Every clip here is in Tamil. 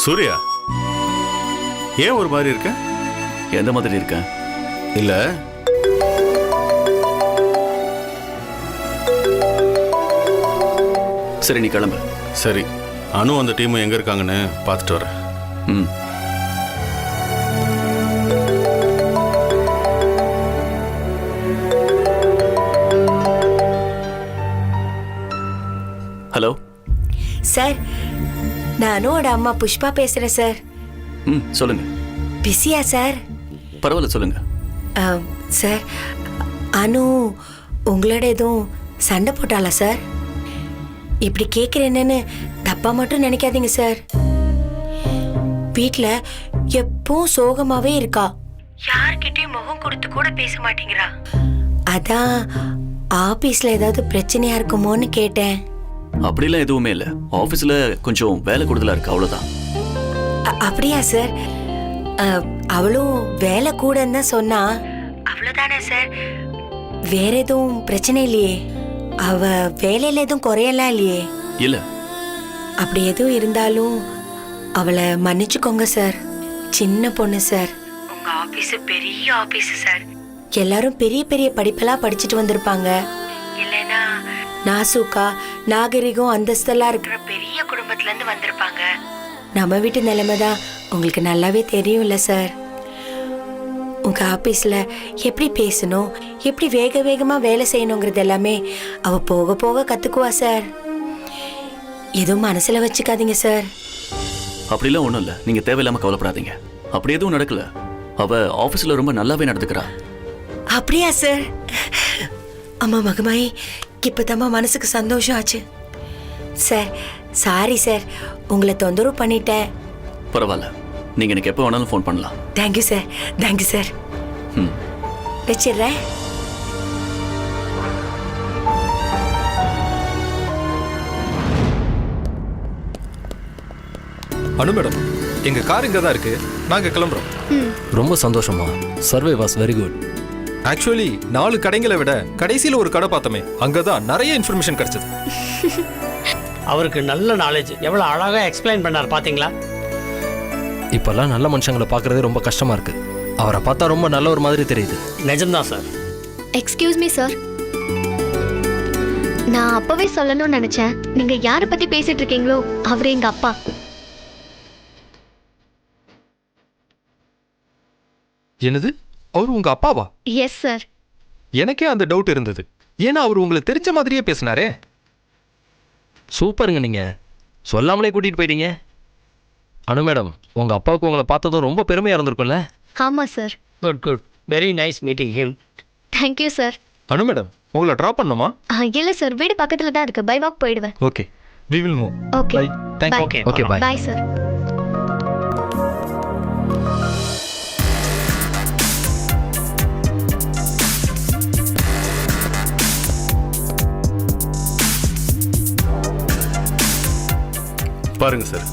சூர்யா, ஏன் ஒரு மாதிரி இருக்க? எந்த மாதிரி இருக்க? இல்ல, சரி நீ கிளம்பு. சரி, அனு அந்த டீம் எங்க இருக்காங்கன்னு பார்த்துட்டு வரேன். ம். ஹலோ சார், நான் அனுவோட அம்மா புஷ்பா பேசுறேன் சார். ம், சொல்லுங்க. பிஸியா சார்? பரவாயில்ல, சொல்லுங்க. சார், அனு உங்களோட எதுவும் சண்டை போட்டாளா சார்? இப்படி கேட்குறேன்னு தப்பா மட்டும் நினைக்காதீங்க சார். வீட்டில் எப்பவும் சோகமாவே இருக்கா, யார்கிட்டயும் முகம் கொடுத்து கூட பேச மாட்டேங்கிறா. அதான் ஆபீஸ்ல ஏதாவது பிரச்சனையா இருக்குமோன்னு கேட்டேன். அப்படிலாம் எதுவுமே இல்லை. ஆஃபீஸில் கொஞ்சம் வேலை கூடுதலாக இருக்கு, அவ்வளோதான். அப்படியா சார்? அவளும் வேலை கூடன்னு தான் சொன்னா. அவ்வளோதானே சார்? வேற எதுவும் பிரச்சனை இல்லையே? அவ வேலையில எதுவும் குறையலாம் இல்லையே? இல்லை. அப்படி எதுவும் இருந்தாலும் அவளை மன்னிச்சுக்கோங்க சார். சின்ன பொண்ணு சார். உங்க ஆபீஸ் பெரிய ஆபீஸ் சார். எல்லாரும் பெரிய பெரிய படிப்பெல்லாம் படிச்சுட்டு வந்திருப்பாங்க. இல்லைன்னா நாசூக்கா நாகரிகம் அந்தஸ்தெல்லாம் இருக்கிற பெரிய குடும்பத்துல இருந்து வந்திருப்பாங்க. நம்ம வீட்டு நிலைமை தான் உங்களுக்கு நல்லாவே தெரியும்ல சார். உங்க ஆபீஸ்ல எப்படி பேசணும், எப்படி வேக வேகமா வேலை செய்யணுங்கிறது எல்லாமே அவ போக போக கத்துக்குவா சார். எதுவும் மனசுல வச்சுக்காதீங்க சார். அப்படிலாம் ஒன்றும் இல்லை, நீங்கள் தேவையில்லாமல் கவலைப்படாதீங்க. அப்படி எதுவும் நடக்கல. அவ ஆஃபீஸில் ரொம்ப நல்லாவே நடந்துக்கிறா. அப்படியா சார்? அம்மா மகமாயி, இப்போதாம்மா மனசுக்கு சந்தோஷம் ஆச்சு சார். சாரி சார், உங்களை தொந்தரவு பண்ணிட்டேன். பரவாயில்ல, நீங்கள் எனக்கு எப்போ வேணாலும் ஃபோன் பண்ணலாம். Thank you sir, thank you sir. ம், வச்சிடுறேன். அனு மேடம், எங்க கார் இங்க தான் இருக்கு, நாங்க கிளம்புறோம். ரொம்ப சந்தோஷமா. Survey was very good. Actually 4 கடைங்களை விட கடைசியில் ஒரு கடை பார்த்தோமே, அங்கதான் நிறைய இன்ஃபர்மேஷன் கிடைச்சது. அவருக்கு நல்ல நாலேஜ். எவ்வளவு அழகா எக்ஸ்பிளைன் பண்ணார் பாத்தீங்களா? இப்பெல்லாம் நல்ல மனுஷங்களை பார்க்கறதே ரொம்ப கஷ்டமா இருக்கு. அவரை பார்த்தா ரொம்ப நல்ல ஒரு மாதிரி தெரியுது. நிஜம்தான் சார். எக்ஸ்கியூஸ் மீ சார், நான் அப்பவே சொல்லணும்னு நினைச்சேன். நீங்க யாரை பத்தி பேசிட்டு இருக்கீங்களோ அவரு எங்க அப்பா. என்னது, அவர் உங்க அப்பாவா? Yes sir. எனக்கே அந்த டவுட் இருந்தது. ஏன்னா அவர் உங்களுக்கு தெரிஞ்ச மாதிரியே பேசினாரே. சூப்பருங்க, நீங்க சொல்லாமலே கூட்டிட்டு போயிட்டீங்க. அனு மேடம், உங்க அப்பாவுக்கு உங்களை பார்த்ததும் ரொம்ப பெருமையா இருந்திருக்கும்ல? ஆமா sir. Good good, very nice meeting hmm. Thank you sir. Anu madam, உங்களை ட்ராப் பண்ணுமா? இல்ல சார், வீடு பக்கத்துல தான் இருக்கு. பை வாக் போயிடுவேன். Okay, we will move. Okay, Bye. Thank you. Okay. Okay, bye. Bye sir. பாருங்க சார்,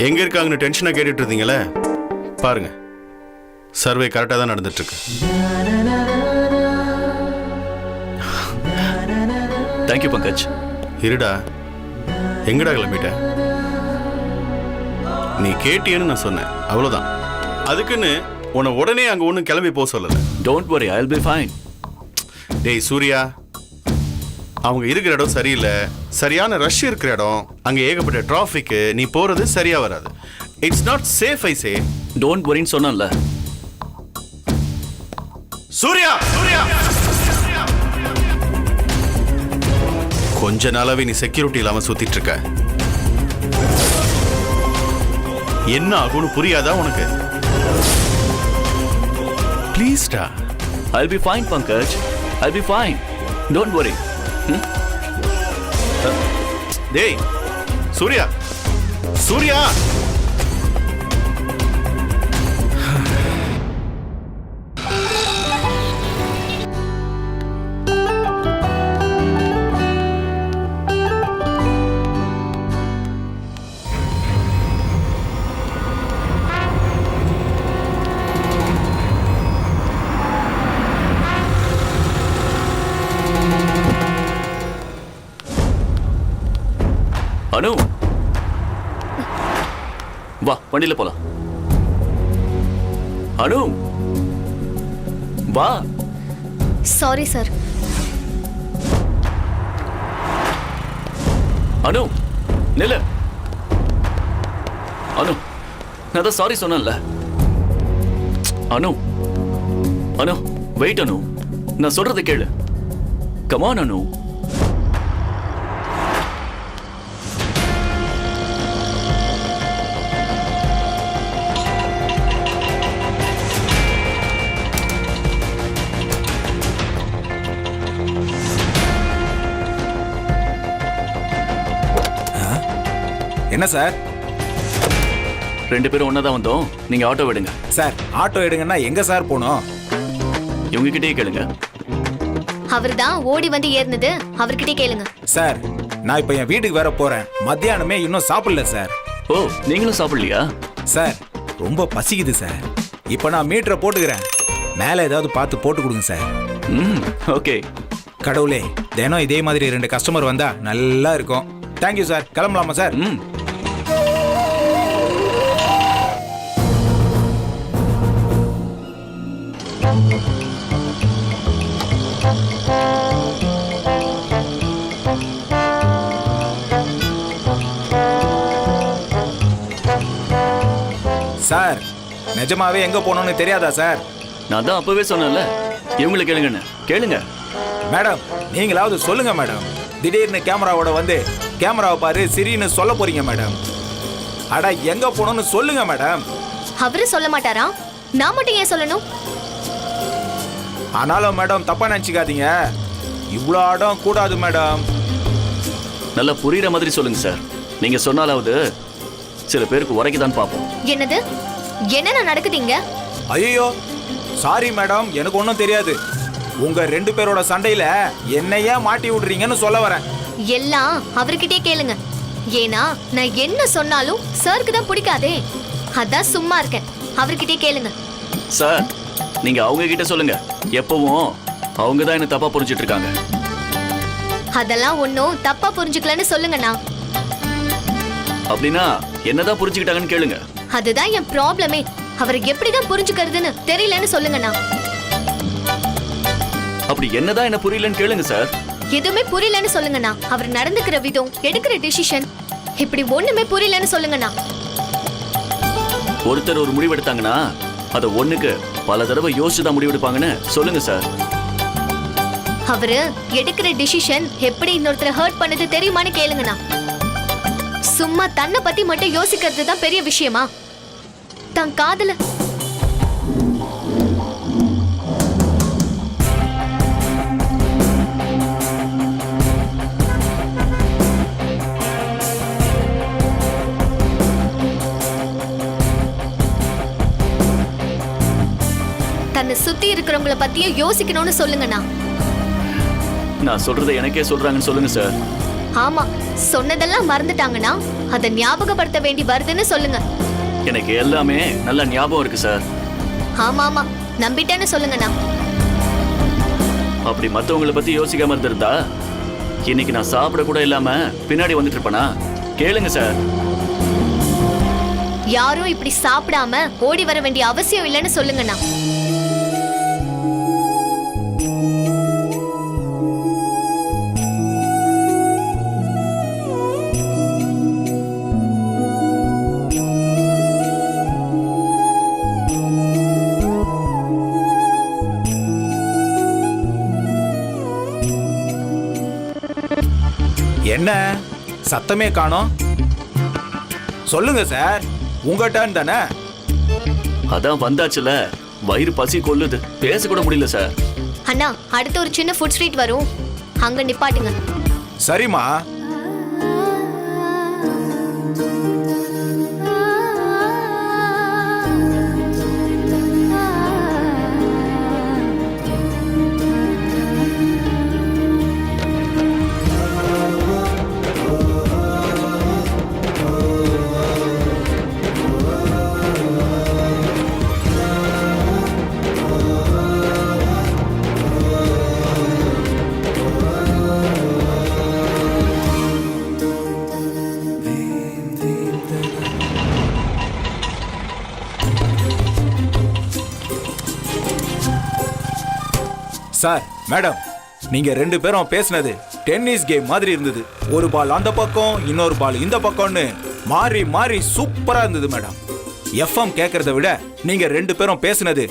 எங்க இருக்காங்கன்னு டென்ஷனா கேட்டுட்டு இருந்தீங்களே, பாருங்க சர்வே கரெக்டா தான் நடந்துட்டு இருக்கு. தேங்க்யூ பங்கஜ். இருடா, எங்கடா கிளம்பிட்ட? நீ கேட்டியன்னு நான் சொன்னேன், அவ்வளவுதான். அதுக்குன்னு உன்னை உடனே அங்க ஒன்றும் கிளம்பி போக சொல்லல. Don't worry, I will be fine. டேய் சூர்யா, அவங்க இருக்கிற இடம் சரியில்லை, சரியான ரஷ் இருக்கிற இடம், அங்க ஏகப்பட்ட டிராஃபிக், நீ போறது சரியா வராது. It's not safe. I say don't வரின்னு சொன்னேன்ல. சூர்யா, சூர்யா, கொஞ்ச நாளாவே நீ செக்யூரிட்டி இல்லாம சுத்திட்டு இருக்க. என்ன ஆகும்னு புரியாதா உனக்கு? ப்ளீஸ்டா. I'll be fine, Pankaj. I'll be fine. Don't worry. டேய் சூர்யா, சூர்யா. அனு வா வண்டியில போலாம். அனு வா. Sorry sir. அனு நில்லு. அனு நான் தான் சாரி சொன்னேன்ல. அனு அனு வெயிட் அனு, நான் சொல்றதை கேளு. கமான் அனு. என்ன சார்? 2 பேரும் ஒன்னா தான் வந்தோம். நீங்க ஆட்டோ விடுங்க. சார் ஆட்டோ எடுங்கன்னா எங்க சார் போனோம்? இவங்க கிட்டே கேளுங்க. அவர் தான் ஓடி வந்து ஏறினது, அவர்கிட்டே கேளுங்க. சார் நான் இப்ப என் வீட்டுக்கு வேற போறேன். மத்தியானமே இன்னும் சாப்பிடல சார். ஓ நீங்களும் சாப்பிடலையா? சார் ரொம்ப பசிக்குது சார். இப்ப நான் மீட்டரை போட்டுக்கிறேன். மேல ஏதாவது பார்த்து போட்டு கொடுங்க சார். ஓகே. கடவுளே, தினம் இதே மாதிரி 2 கஸ்டமர் வந்தா நல்லா இருக்கும். Thank you sir. கிளம்பலாமா சார்? சார் நிஜமாவே எங்க போனோம்னு தெரியாதா சார்? நான் தான் அப்பவே சொன்னேன்ல, இவங்களை கேளுங்கன்னு. கேளுங்க மேடம். நீங்களாவது சொல்லுங்க மேடம். திடீர்னு கேமராவோட வந்து கேமராவை பாரு சிரின்னு சொல்ல போறீங்க மேடம். அட எங்க போனோம்னு சொல்லுங்க மேடம். அவரு சொல்ல மாட்டாரா? நான் மட்டும் ஏன் சொல்லணும்? ஆனாலும் மேடம் தப்பா நினைச்சுக்காதீங்க. இவ்வளோ இடம் கூடாது மேடம். நல்லா புரியுற மாதிரி சொல்லுங்க சார். நீங்க சொன்னாலாவது சில பேருக்கு உரைக்குதான் பார்ப்போம். என்னது? என்ன நடக்குதுங்க? ஐயோ சாரி மேடம், எனக்கு ஒன்றும் தெரியாது. உங்க 2 பேரோட சண்டையில என்னையே மாட்டி விடுறீங்கன்னு சொல்ல வரேன். எல்லாம் அவர்கிட்டயே கேளுங்க. ஏன்னா நான் என்ன சொன்னாலும் சாருக்கு தான் பிடிக்காதே, அதான் சும்மா இருக்கேன். அவர்கிட்டயே கேளுங்க. சார் நீங்க அவங்க கிட்ட சொல்லுங்க. எப்பவும் அவங்க தான் என்ன தப்பா புரிஞ்சிட்டு இருக்காங்க. அதெல்லாம் ஒன்னும் தப்பா புரிஞ்சுக்கலன்னு சொல்லுங்கண்ணா. அப்படின்னா என்னதான் புரிஞ்சுக்கிட்டாங்கன்னு கேளுங்க. அதுதான் என் ப்ராப்ளமே. அவரை எப்படிதான் புரிஞ்சுக்கிறதுன்னு தெரியலன்னு சொல்லுங்கண்ணா. அப்படி என்னதான் என்ன புரியலன்னு கேளுங்க சார். எதுவுமே புரியலன்னு சொல்லுங்கண்ணா. அவர் நடந்துக்கிற விதம், எடுக்கிற டிசிஷன், இப்படி ஒண்ணுமே புரியலன்னு சொல்லுங்கண்ணா. ஒருத்தர் ஒரு முடிவு எடுத்தாங்கன்னா அதை ஒண்ணுக்கு பல தடவை யோசிச்சுதான் முடிவெடுப்பாங்கன்னு சொல்லுங்க சார். அவரு எடுக்கிற டிசிஷன் எப்படி இன்னொருத்தரை ஹர்ட் பண்ணது தெரியுமான்னு கேளுங்கண்ணா. சும்மா தன்னை பத்தி மட்டும் யோசிக்கிறது தான் பெரிய விஷயமா? தன் காதல தன்னை சுத்தி இருக்கிறவங்கள பத்தியும் யோசிக்கணும்னு சொல்லுங்கண்ணா. நான் சொல்றதை எனக்கே சொல்றாங்கன்னு சொல்லுங்க சார். ஆமா, சொன்னதெல்லாம் மறந்துட்டாங்கன்னா அதை ஞாபகப்படுத்த வேண்டி வருதுன்னு சொல்லுங்க. எனக்கு எல்லாமே நல்ல ஞாபகம் இருக்கு சார். ஆமா ஆமா, நம்பிட்டேன்னு சொல்லுங்கண்ணா. அப்படி மத்தவங்களை பத்தி யோசிக்காம இருந்திருந்தா இன்னைக்கு நான் சாப்பிட கூட இல்லாம பின்னாடி வந்துட்டு இருப்பேனா? கேளுங்க சார். யாரும் இப்படி சாப்பிடாம ஓடி வர வேண்டிய அவசியம் இல்லைன்னு சொல்லுங்கண்ணா. என்ன சத்தமே காணோம்? சொல்லுங்க சார், உங்க டர்ன் தானே. அதான் வந்தாச்சுல, வயிறு பசி கொல்லுது, பேச கூட முடியல சார். அண்ணா, அடுத்து ஒரு சின்ன ஃபுட் ஸ்ட்ரீட் வரும், அங்க நிப்பாட்டுங்க. சரிம்மா. சார் மேடம் நீங்க 2 பேரும் பேசுனது டென்னிஸ் கேம் மாதிரி இருந்தது. ஒரு பால் அந்த பக்கம் இன்னொரு பால் இந்த பக்கம்னு மாறி மாறி சூப்பரா இருந்தது மேடம். எஃப்எம் கேட்கறத விட நீங்க 2 பேரும் பேசுனது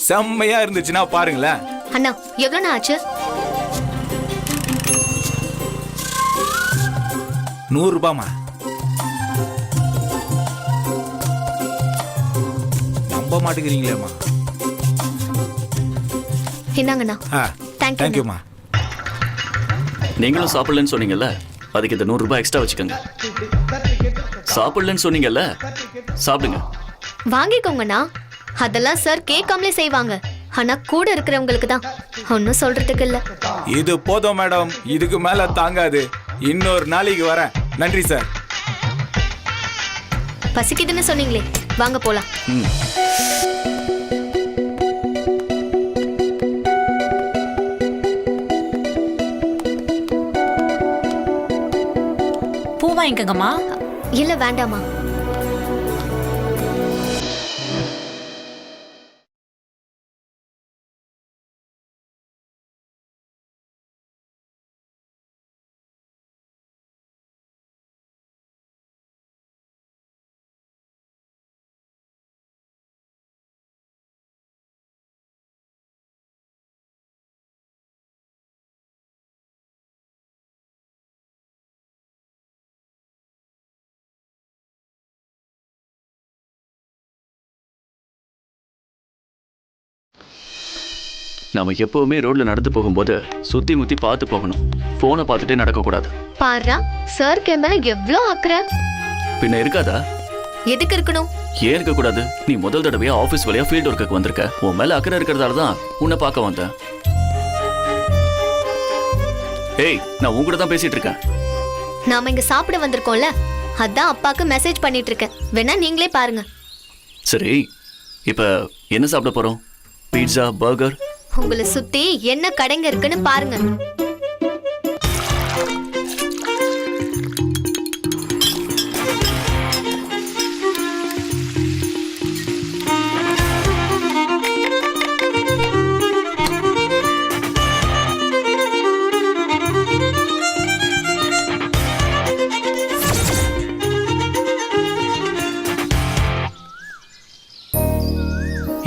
செம்மையா இருந்துச்சுன்னா பாருங்களேன். அண்ணா எவ்வளவு ஆச்சு? 100 ரூபாமா? நம்ப மாட்டேங்கிறீங்களேம்மா. இந்தாங்கண்ணா. தேங்க்யூம்மா. நீங்களும் சாப்பிடலன்னு சொன்னீங்கல்ல, அதுக்கு இந்த 100 ரூபாய் எக்ஸ்ட்ரா வச்சுக்கோங்க. சாப்பிடலன்னு சொன்னீங்கல்ல, சாப்பிடுங்க. வாங்கிக்கோங்கண்ணா. அதெல்லாம் சார் கேட்காமலே செய்வாங்க. ஆனா கூட இருக்கிறவங்களுக்கு தான் ஒன்னும் சொல்றதுக்கு இல்ல. இது போதும் மேடம், இதுக்கு மேல தாங்காது. இன்னொரு நாளைக்கு வரேன். நன்றி சார். பசிக்குதுன்னு சொன்னீங்களே, வாங்க போலாம். பூ வாங்கிக்கங்கம்மா. இல்ல வேண்டாமா. நாம எப்பவுமே ரோட்ல நடந்து போகும்போது சுத்தி முத்தி பார்த்து போகணும். போனை பார்த்துட்டே நடக்க கூடாது. பாருடா, சார் கேமரா எவ்வளோ அக்கறை. பின்ன இருக்காதா? எதுக்கு இருக்கணும்? ஏன் இருக்க கூடாது? நீ முதல் தடவையா ஆபீஸ் வழியா ஃபீல்ட் ஒர்க்குக்கு வந்திருக்க. உன் மேல அக்கறை இருக்கிறதால தான் உன்னை பார்க்க வந்தேன். ஏய், நான் உன் கூட தான் பேசிட்டு இருக்கேன். நாம இங்க சாப்பிட வந்திருக்கோம்ல, அதான் அப்பாக்கு மெசேஜ் பண்ணிட்டு இருக்கேன். வேணா நீங்களே பாருங்க. சரி, இப்ப என்ன சாப்பிட போறோம்? Pizza, burger? உங்களை சுத்தி என்ன கடைங்க இருக்குன்னு பாருங்க.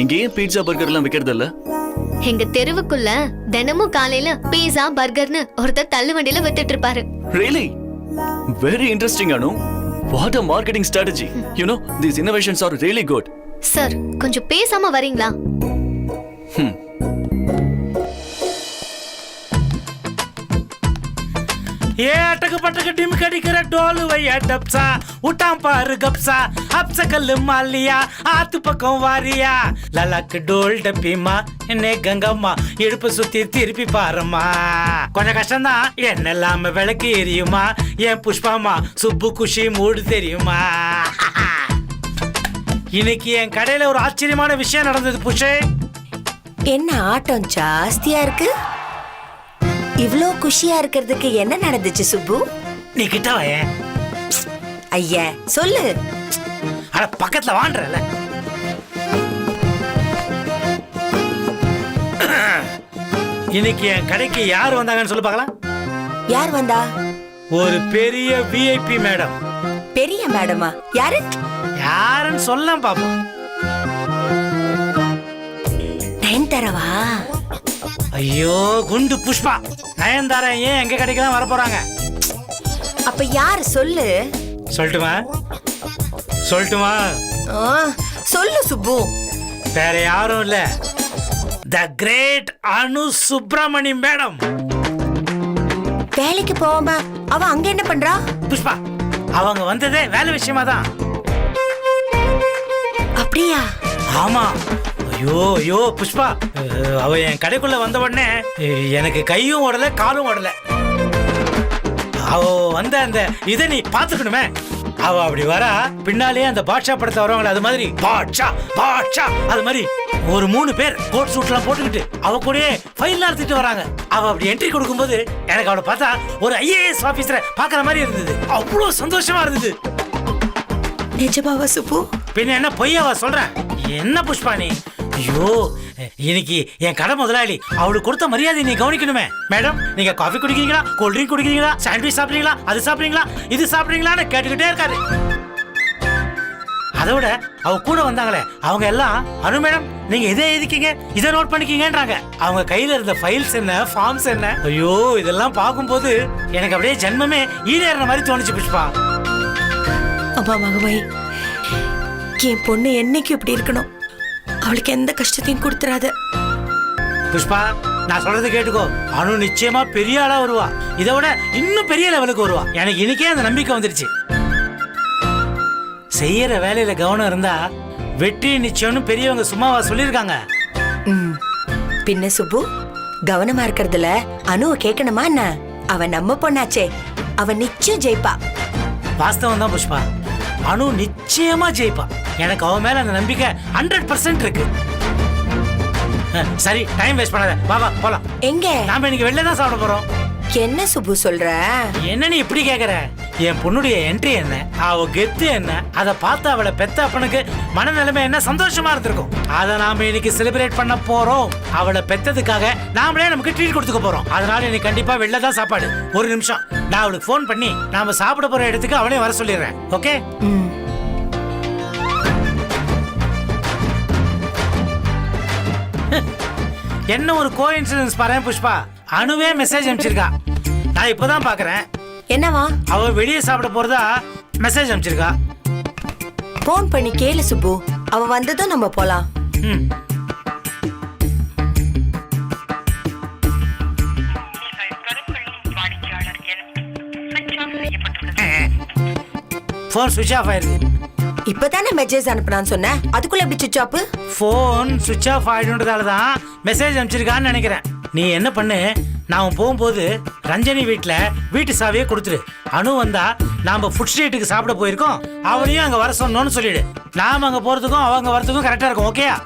இங்க ஏன் பீட்சா பர்கர் எல்லாம் விக்கிறது இல்ல? எங்க தெருவுக்குள்ள தினமும் காலையில பீஸா பர்கர்னு ஒருத்தர் தள்ளு வண்டியில வித்துட்டு இருப்பாரு. Really? Very interesting, Anu. What a marketing strategy. You know, these innovations are really good. Sir, கொஞ்சம் பேசாம வரீங்களா? ஏ அட்டக்கு பட்டக்கு டிம் கடிக்கிற டோலு வையா டப்சா உட்டாம் பாரு கப்சா அப்ச கல்லு மாலியா ஆத்து பக்கம் வாரியா லலக்கு டோல் டப்பிமா என்னே கங்கம்மா இடுப்பு சுத்தி திருப்பி பாருமா. கொஞ்சம் கஷ்டம்தான், என்னெல்லாம விளக்கு எரியுமா என் புஷ்பாமா சுப்பு குஷி மூடு தெரியுமா. இன்னைக்கு என் கடையில ஒரு ஆச்சரியமான விஷயம் நடந்தது புஷே. என்ன ஆட்டம் ஜாஸ்தியா இருக்கு? இவ்ளோ குஷியா இருக்கிறதுக்கு என்ன நடந்துச்சு சுப்பு? நீ கிட்ட வாயே. ஐயா சொல்லு. அட பக்கத்துல வாண்டறல. இன்னைக்கு என் கடைக்கு யார் வந்தாங்கன்னு சொல்லு பார்க்கலாம். யார் வந்தா? ஒரு பெரிய விஐபி மேடம். பெரிய மேடமா? யாரு? யாருன்னு சொல்ல பாப்போம். நயன்தாராவா? ஐயோ குண்டு புஷ்பா. நயன்தாரா ஏன் எங்க கடைக்கு தான் வர போறாங்க? அப்ப யாரு சொல்லு. சொல்லட்டுமா? சொல்லட்டுமா? சொல்லு சுப்பு. வேற யாரும் இல்ல, the great Anu Subramani madam. வேலைக்கு போகாம அவ அங்க என்ன பண்றா? புஷ்பா, அவங்க வந்ததே வேலை விஷயமா தான். அப்படியா? ஆமா. ஐயோ ஐயோ புஷ்பா, அவ என் கடைக்குள்ள வந்த உடனே எனக்கு கையும் ஓடல காலும் ஓடல. அவ வந்த அந்த இதை நீ பாத்துக்கணுமே. அவ அப்படி வரா, பின்னாலே அந்த பாட்ஷா படத்தை வரவங்கள அது மாதிரி பாட்ஷா பாட்ஷா அது மாதிரி ஒரு 3 பேர் கோட் சூட் எல்லாம் போட்டுக்கிட்டு அவ கூடயே ஃபைல் நடத்திட்டு வராங்க. அவ அப்படி என்ட்ரி கொடுக்கும்போது எனக்கு அவளை பார்த்தா ஒரு ஐஏஎஸ் ஆபீசரை பாக்குற மாதிரி இருந்தது. அவ்வளவு சந்தோஷமா இருந்தது. நிஜமாவா சுப்பு? பின்ன என்ன பொய்யாவா சொல்றேன்? என்ன புஷ்பா நீ ஐயோ இன்னைக்கு என் கடை முதலாளி அவளுக்கு கொடுத்த மரியாதை நீ கவனிக்கணுமே. மேடம் நீங்க காஃபி குடிக்கிறீங்களா, கூல் ட்ரிங்க் குடிக்கிறீங்களா, சாண்ட்விச் சாப்பிடுறீங்களா, அது சாப்பிடுறீங்களா, இது சாப்பிடுறீங்களான்னு கேட்டுக்கிட்டே இருக்காரு. அதை விட அவ கூட வந்தாங்களே அவங்க எல்லாம் அனு மேடம் நீங்க இதை எழுதிக்கீங்க, இதை நோட் பண்ணிக்கீங்கன்றாங்க. அவங்க கையில இருந்த ஃபைல்ஸ் என்ன, ஃபார்ம்ஸ் என்ன, ஐயோ இதெல்லாம் பார்க்கும்போது எனக்கு அப்படியே ஜென்மமே ஈடேற மாதிரி தோணுச்சு புஷ்பா. அம்மா மகமாய், என் பொண்ணு என்னைக்கு இப்படி இருக்கணும், அவளுக்கு எந்த கஷ்டத்தையும் கொடுத்துறாத. புஷ்பா நான் சொல்றது கேட்டுக்கோ, அனு நிச்சயமா பெரிய ஆளா வருவா, இதை விட இன்னும் பெரிய லெவலுக்கு வருவா. எனக்கு இன்னைக்கே அந்த நம்பிக்கை வந்துருச்சு. செய்யற வேலையில கவனம் இருந்தா வெற்றி நிச்சயம்னு பெரியவங்க சும்மாவா சொல்லியிருக்காங்க. பின்ன சுப்பு, கவனமா இருக்கிறதுல அனுவை கேட்கணுமா என்ன? அவ நம்ம பொண்ணாச்சே, அவ நிச்சயம் ஜெயிப்பா. வாஸ்தவம் தான் புஷ்பா, அனு நிச்சயமா ஜெயிப்பா. எனக்கு அவ மேல அந்த நம்பிக்கை 100% இருக்கு. சரி டைம் வேஸ்ட் பண்ணாத, வா வா போலாம். எங்க? நாம இன்னைக்கு வெளில தான் சாப்பிட போறோம். என்ன சுப்பு சொல்ற? என்ன நீ இப்படி கேக்குற? என் பொண்ணுடைய என்ட்ரி என்ன, அவ கெத்து என்ன, அதை பார்த்து அவளை பெத்த அப்பனுக்கு மனநிலைமை என்ன சந்தோஷமா இருந்திருக்கும். அதை நாம இன்னைக்கு செலிப்ரேட் பண்ண போறோம். அவளை பெத்ததுக்காக நாமளே நமக்கு ட்ரீட் கொடுத்துக்க போறோம். அதனால இன்னைக்கு கண்டிப்பா வெளில தான் சாப்பாடு. ஒரு நிமிஷம், நான் அவளுக்கு ஃபோன் பண்ணி நாம சாப்பிட போற இடத்துக்கு அவளே வர சொல்லிடுறேன். ஓகே? என்ன ஒரு கோஇன்சிடென்ஸ் பாரு புஷ்பா, அனுவே மெசேஜ் அனுப்பிச்சிருக்கா. நான் இப்பதான் பாக்குறேன். என்னவா? அவ வெளியே சாப்பிட போறதா மெசேஜ் அனுப்பிச்சிருக்கா. போன் பண்ணி கேளு சுப்பு, அவ வந்ததும் நம்ம போலாம். போன் சுவிட்ச் ஆஃப் ஆயிருக்கு. இப்பதானே மெசேஜ் அனுப்புனான்னு சொன்ன, அதுக்குள்ள எப்படி சுவிட்ச் ஆஃப்? போன் சுவிட்ச் ஆஃப் ஆயிடுன்றதால தான் மெசேஜ் அனுப்பிச்சிருக்கான்னு நினைக்கிறேன். நீ என்ன பண்ணு, நான் போகும்போது ரஞ்சனி வீட்டு சாவியே கொடுத்துரு. அனு வந்தா நாம ஃபுட் ஸ்ட்ரீட்டுக்கு சாப்பிட போயிருக்கோம், அவளையும் அங்க வர சொன்னோன்னு சொல்லிடு. நாம அங்க போறதுக்கும் அவங்க வரதுக்கும் கரெக்டா இருக்கும். ஓகேயா?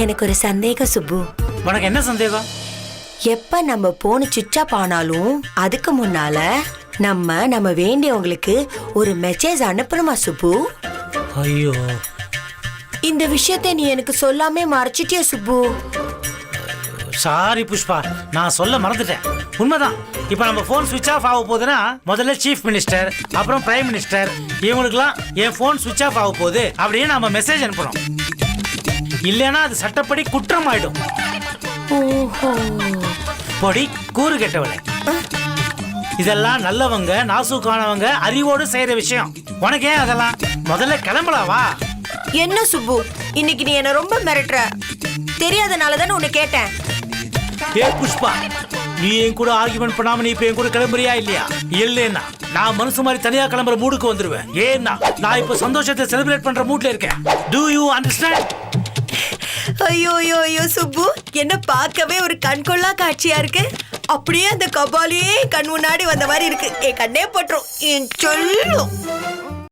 எனக்கு ஒரு சந்தேகம் சுப்பு. உனக்கு என்ன சந்தேகம்? எப்ப நம்ம போன் சுவிட்ச் ஆஃப் ஆனாலும் அதுக்கு முன்னால நம்ம வேண்டியவங்களுக்கு ஒரு மெசேஜ் அனுப்பணுமா சுப்பு? ஐயோ, இந்த விஷயத்தை நீ எனக்கு சொல்லாமே மறைச்சிட்டியா சுப்பு? சாரி புஷ்பா, நான் சொல்ல மறந்துட்டேன். உண்மைதான். இப்ப நம்ம போன் சுவிட்ச் ஆஃப் ஆக போகுதுன்னா முதல்ல சீஃப் மினிஸ்டர், அப்புறம் பிரைம் மினிஸ்டர், இவங்களுக்குலாம் என் போன் சுவிட்ச் ஆஃப் ஆக போகுது அப்படின்னு நாம மெசேஜ் அனுப்பணும். இல்லைன்னா அது சட்டப்படி குற்றம் ஆயிடும். பொடி கூறு கெட்டவளை, இதெல்லாம் நல்லவங்க நாசூக்கானவங்க அறிவோடு செய்யற விஷயம். உனக்கே அதெல்லாம் முதல்ல கிளம்பலாவா? என்ன சுப்பு, இன்னைக்கு நீ என்ன ரொம்ப மிரட்டுற. தெரியாதனாலதானே உன்னை கேட்டேன். ஏ புஷ்பா, நீ என் கூட ஆர்குமெண்ட் பண்ணாம நீ இப்ப என் கூட கிளம்புறியா இல்லையா? இல்லைன்னா நான் மனசு மாதிரி தனியா கிளம்புற மூடுக்கு வந்துருவேன். ஏன்னா நான் இப்ப சந்தோஷத்தை செலிப்ரேட் பண்ற மூட்ல இருக்கேன். Do you understand? ஐயோ ஐயோ ஐயோ சுப்பு, என்ன பார்க்கவே ஒரு கண்கொள்ளா காட்சியா இருக்கு. அப்படியே அந்த கபாலியே கண் முன்னாடி வந்த மாதிரி இருக்கு. என் கண்ணே பட்டுரும், என் சொல்லும்.